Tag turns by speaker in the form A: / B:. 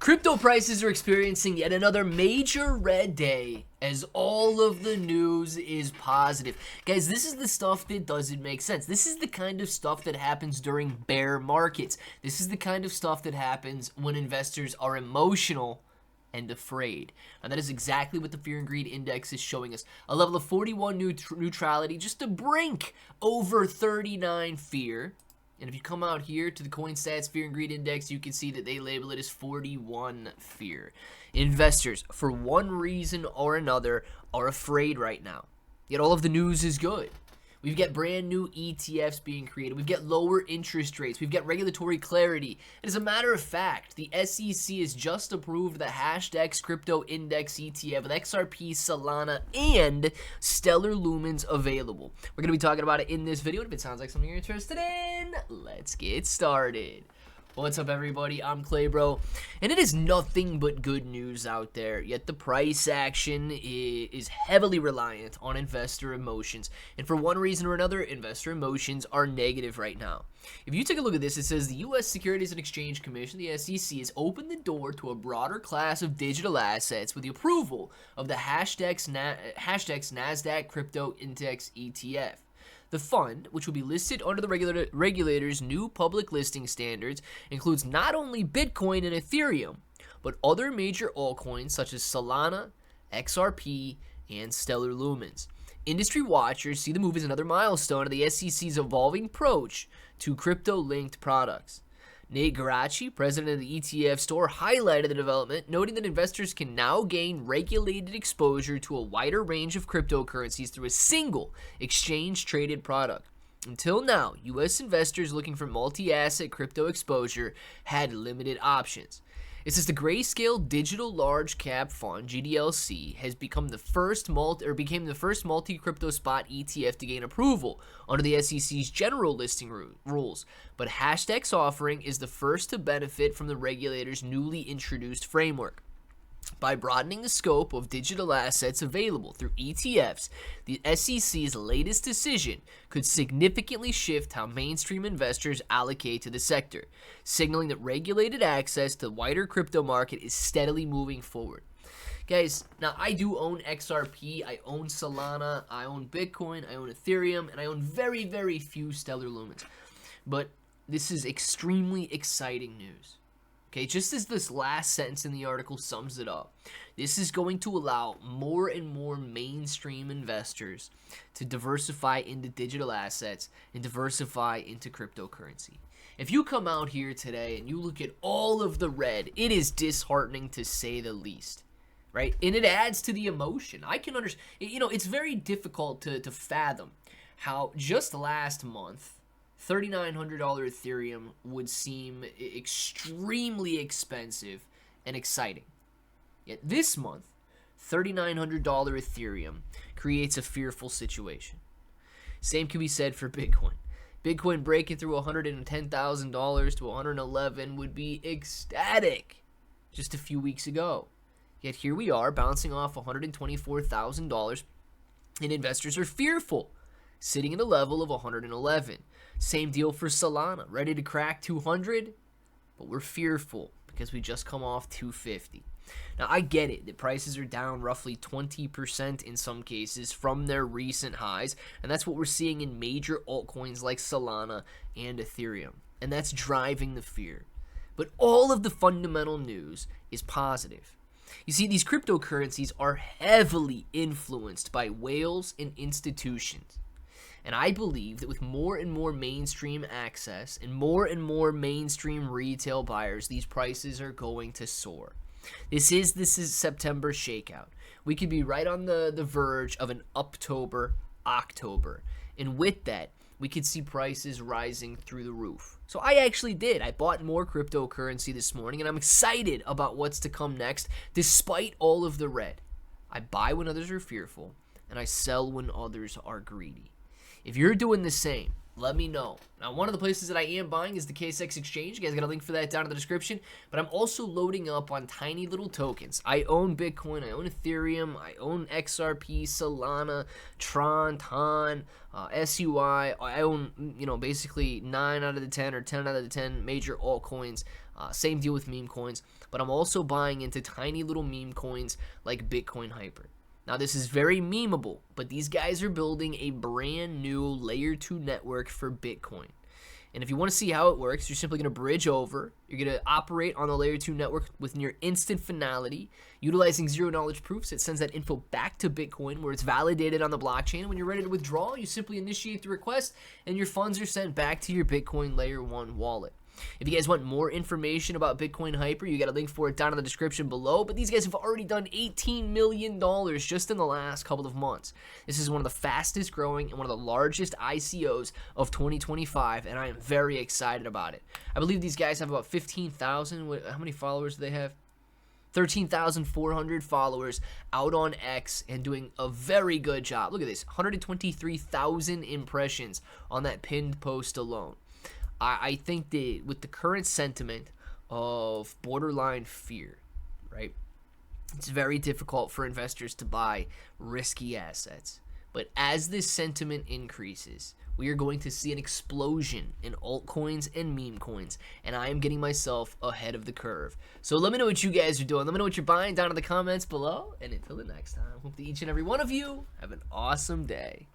A: Crypto prices are experiencing yet another major red day as all of the news is positive. Guys, this is the stuff that doesn't make sense. This is the kind of stuff that happens during bear markets. This is the kind of stuff that happens when investors are emotional and afraid. And that is exactly what the Fear and Greed Index is showing us. A level of 41 neutrality, just a brink over 39 fear. And if you come out here to the CoinStats Fear and Greed Index, you can see that they label it as 41 fear. Investors, for one reason or another, are afraid right now. Yet all of the news is good. We've got brand new ETFs being created. We've got lower interest rates. We've got regulatory clarity. And as a matter of fact, the SEC has just approved the #X Crypto Index ETF with XRP Solana and Stellar Lumens available. We're going to be talking about it in this video. If it sounds like something you're interested in, let's get started. What's up, everybody? I'm Claybro, and it is nothing but good news out there, yet the price action is heavily reliant on investor emotions, and for one reason or another, investor emotions are negative right now. If you take a look at this, it says the U.S. Securities and Exchange Commission, the SEC, has opened the door to a broader class of digital assets with the approval of the #X NASDAQ Crypto Index ETF. The fund, which will be listed under the regulator's new public listing standards, includes not only Bitcoin and Ethereum, but other major altcoins such as Solana, XRP, and Stellar Lumens. Industry watchers see the move as another milestone of the SEC's evolving approach to crypto-linked products. Nate Garachi, president of the ETF store, highlighted the development, noting that investors can now gain regulated exposure to a wider range of cryptocurrencies through a single exchange-traded product. Until now, U.S. investors looking for multi-asset crypto exposure had limited options. It says the Grayscale Digital Large Cap Fund (GDLC) has become the first multi-crypto spot ETF to gain approval under the SEC's general listing rules. But #X offering is the first to benefit from the regulator's newly introduced framework. By broadening the scope of digital assets available through ETFs, the SEC's latest decision could significantly shift how mainstream investors allocate to the sector, signaling that regulated access to the wider crypto market is steadily moving forward. Guys, now I do own XRP, I own Solana, I own Bitcoin, I own Ethereum, and I own very, very few Stellar Lumens. But this is extremely exciting news. Okay, just as this last sentence in the article sums it up, this is going to allow more and more mainstream investors to diversify into digital assets and diversify into cryptocurrency. If you come out here today and you look at all of the red, it is disheartening to say the least, right? And it adds to the emotion. I can understand, it's very difficult to fathom how just last month, $3,900 Ethereum would seem extremely expensive and exciting. Yet this month, $3,900 Ethereum creates a fearful situation. Same can be said for Bitcoin. Bitcoin breaking through $110,000 to $111,000 would be ecstatic just a few weeks ago. Yet here we are bouncing off $124,000 and investors are fearful, sitting at a level of $111,000. Same deal for Solana, ready to crack 200, but we're fearful because we just come off 250. Now, I get it. The prices are down roughly 20% in some cases from their recent highs, and that's what we're seeing in major altcoins like Solana and Ethereum, and that's driving the fear. But all of the fundamental news is positive. You see, these cryptocurrencies are heavily influenced by whales and institutions. And I believe that with more and more mainstream access and more mainstream retail buyers, these prices are going to soar. This is September shakeout. We could be right on the verge of an October. And with that, we could see prices rising through the roof. So I actually did. I bought more cryptocurrency this morning, and I'm excited about what's to come next, despite all of the red. I buy when others are fearful, and I sell when others are greedy. If you're doing the same, let me know. Now, one of the places that I am buying is the KSX exchange. You guys got a link for that down in the description. But I'm also loading up on tiny little tokens. I own Bitcoin, I own Ethereum, I own XRP, Solana, Tron, SUI. I own, basically 9 out of the 10 or 10 out of the 10 major altcoins. Same deal with meme coins. But I'm also buying into tiny little meme coins like Bitcoin Hyper. Now, this is very memeable, but these guys are building a brand new layer 2 network for Bitcoin. And if you want to see how it works, you're simply going to bridge over. You're going to operate on the layer 2 network with near instant finality, utilizing zero-knowledge proofs. It sends that info back to Bitcoin where it's validated on the blockchain. When you're ready to withdraw, you simply initiate the request, and your funds are sent back to your Bitcoin layer 1 wallet. If you guys want more information about Bitcoin Hyper, you got a link for it down in the description below. But these guys have already done $18 million just in the last couple of months. This is one of the fastest growing and one of the largest ICOs of 2025, and I am very excited about it. I believe these guys have about 15,000. How many followers do they have? 13,400 followers out on X and doing a very good job. Look at this, 123,000 impressions on that pinned post alone. I think that with the current sentiment of borderline fear, right, it's very difficult for investors to buy risky assets. But as this sentiment increases, we are going to see an explosion in altcoins and meme coins, and I am getting myself ahead of the curve. So let me know what you guys are doing. Let me know what you're buying down in the comments below, and until the next time, hope that each and every one of you have an awesome day.